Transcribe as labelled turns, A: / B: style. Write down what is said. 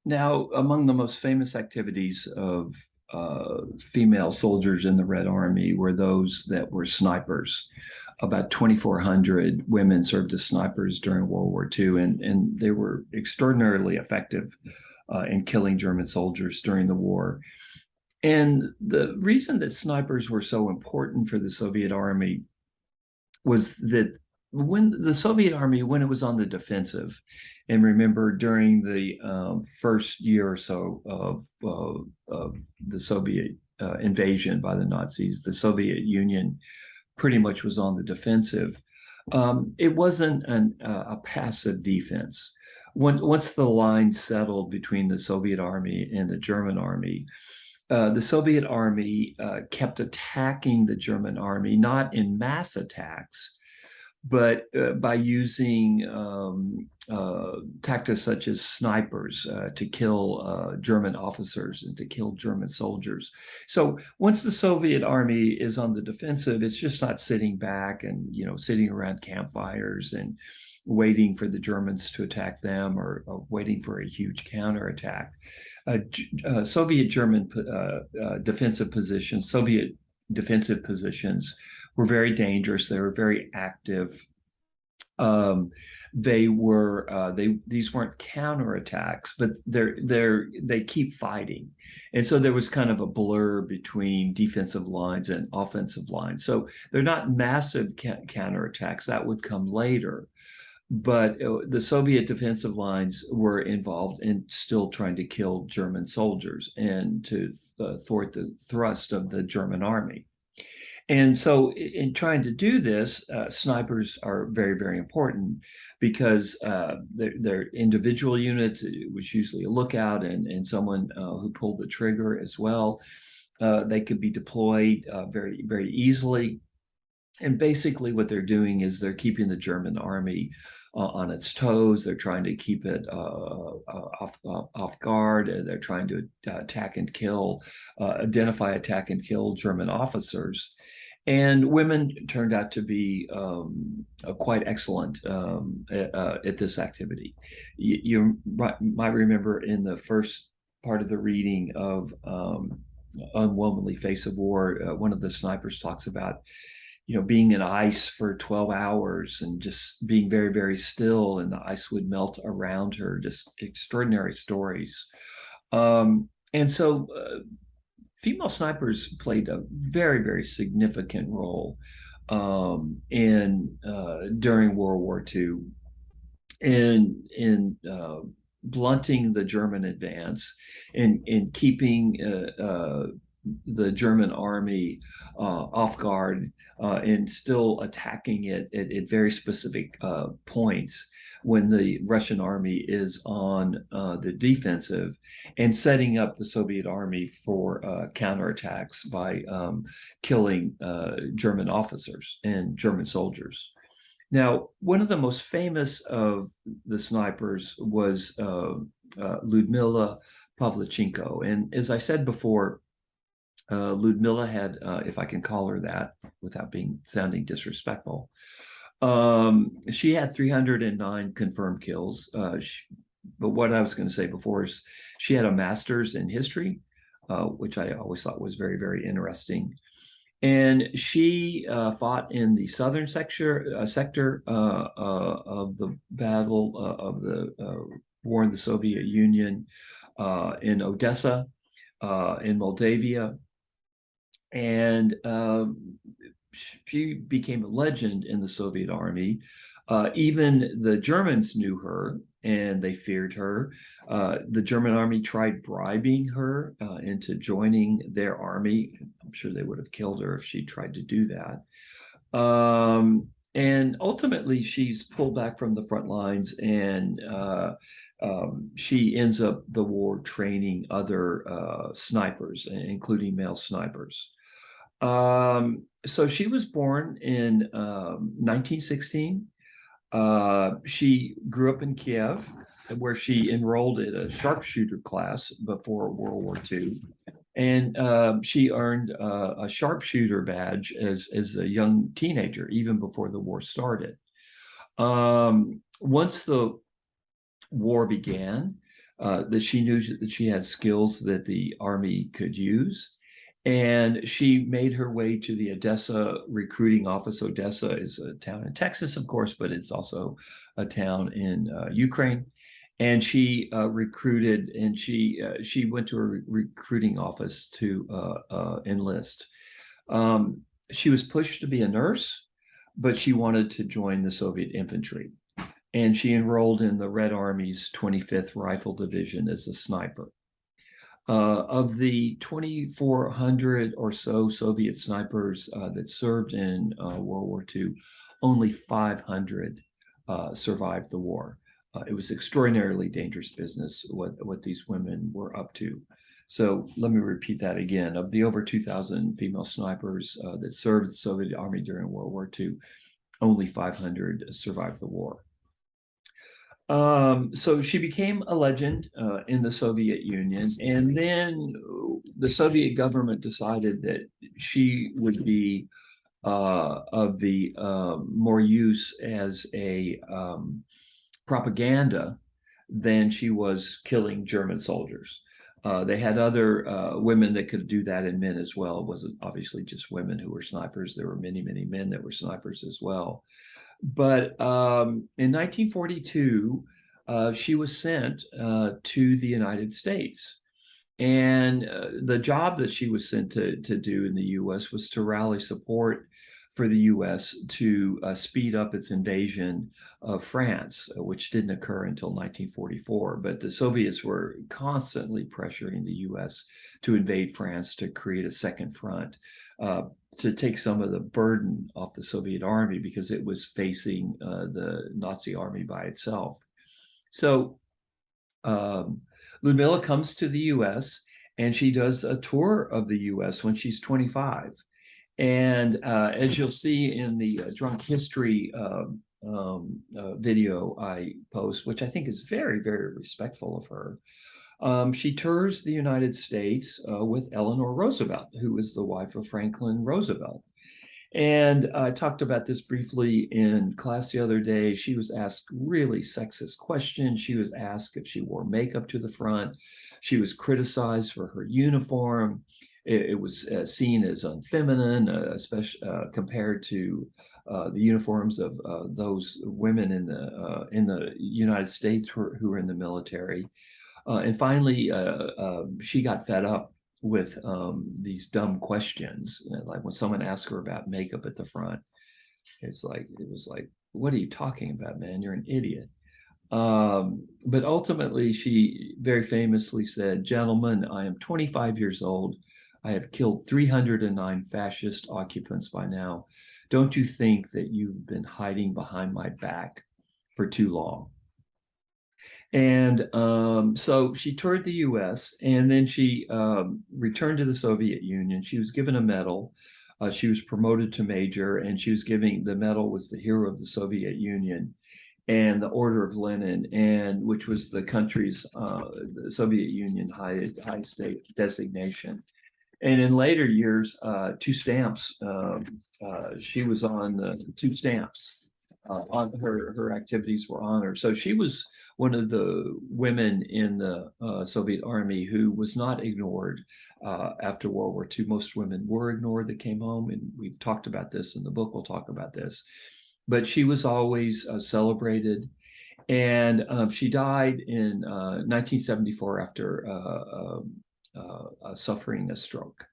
A: Now, among the most famous activities of female soldiers in the Red Army were those that were snipers. About 2,400 women served as snipers during World War II, and they were extraordinarily effective in killing German soldiers during the war. And the reason that snipers were so important for the Soviet Army was that when the Soviet Army, when it was on the defensive, and remember during the first year or so of the Soviet invasion by the Nazis, the Soviet Union pretty much was on the defensive. It wasn't a passive defense. Once the line settled between the Soviet Army and the German Army, the Soviet Army kept attacking the German Army, not in mass attacks, but by using tactics such as snipers to kill German officers and to kill German soldiers. So once the Soviet Army is on the defensive, it's just not sitting back and sitting around campfires and waiting for the Germans to attack them or waiting for a huge counterattack. Soviet defensive positions were very dangerous. They were very active. These weren't counterattacks, but they keep fighting. And so there was kind of a blur between defensive lines and offensive lines. So they're not massive counterattacks. That would come later. But the Soviet defensive lines were involved in still trying to kill German soldiers and to thwart the thrust of the German army. And so in trying to do this, snipers are very, very important because they're individual units. It was usually a lookout and someone who pulled the trigger as well. They could be deployed very, very easily. And basically what they're doing is they're keeping the German army on its toes. They're trying to keep it off guard. They're trying to identify, attack, and kill German officers. And women turned out to be quite excellent at this activity. You might remember in the first part of the reading of Unwomanly Face of War, one of the snipers talks about being in ice for 12 hours and just being very, very still, and the ice would melt around her. Just extraordinary stories. And so female snipers played a very, very significant role during World War II in blunting the German advance and keeping the German army off guard and still attacking it at very specific points when the Russian army is on the defensive, and setting up the Soviet army for counterattacks by killing German officers and German soldiers. Now, one of the most famous of the snipers was Lyudmila Pavlichenko. And as I said before, Lyudmila had, if I can call her that without sounding disrespectful, she had 309 confirmed kills. But what I was going to say before is she had a master's in history, which I always thought was very, very interesting. And she fought in the southern sector of the battle of the war in the Soviet Union, in Odessa, in Moldavia. And she became a legend in the Soviet army. Even the Germans knew her and they feared her. The German army tried bribing her into joining their army. I'm sure they would have killed her if she tried to do that. And ultimately, she's pulled back from the front lines, and she ends up the war training other snipers, including male snipers. So she was born in 1916. She grew up in Kiev, where she enrolled at a sharpshooter class before World War II. And she earned a sharpshooter badge as a young teenager, even before the war started. Once the war began, that she knew that she had skills that the Army could use. And she made her way to the Odessa recruiting office. Odessa is a town in Texas, of course, but it's also a town in Ukraine. And she recruited, and she went to a recruiting office to enlist. Um, she was pushed to be a nurse, but she wanted to join the Soviet infantry. And she enrolled in the Red Army's 25th Rifle Division as a sniper. Of the 2,400 or so Soviet snipers that served in World War II, only 500 survived the war. It was extraordinarily dangerous business what these women were up to. So let me repeat that again. Of the over 2,000 female snipers that served the Soviet Army during World War II, only 500 survived the war. So she became a legend in the Soviet Union, and then the Soviet government decided that she would be of the more use as a propaganda than she was killing German soldiers. They had other women that could do that, and men as well. It wasn't obviously just women who were snipers. There were many, many men that were snipers as well. But in 1942, she was sent to the United States. And the job that she was sent to do in the US was to rally support for the US to speed up its invasion of France, which didn't occur until 1944. But the Soviets were constantly pressuring the US to invade France to create a second front, to take some of the burden off the Soviet army because it was facing the Nazi army by itself. So Ludmilla comes to the US and she does a tour of the US when she's 25. And as you'll see in the Drunk History video I post, which I think is very, very respectful of her, she tours the United States with Eleanor Roosevelt, who was the wife of Franklin Roosevelt. And I talked about this briefly in class the other day. She was asked really sexist questions. She was asked if she wore makeup to the front. She was criticized for her uniform. It was seen as unfeminine, especially compared to the uniforms of those women in the United States who were in the military. And finally, she got fed up with these dumb questions. Like when someone asked her about makeup at the front, it was like, what are you talking about, man? You're an idiot. But ultimately, she very famously said, "Gentlemen, I am 25 years old. I have killed 309 fascist occupants by now. Don't you think that you've been hiding behind my back for too long?" And so she toured the US and then she returned to the Soviet Union. She was given a medal. She was promoted to major, and she was giving the medal was the Hero of the Soviet Union and the Order of Lenin, and which was the country's the Soviet Union high state designation. And in later years, two stamps. She was on two stamps. On her activities were honored. So she was one of the women in the Soviet Army who was not ignored after World War II. Most women were ignored that came home, and we've talked about this in the book. We'll talk about this, but she was always celebrated. And she died in 1974 after suffering a stroke.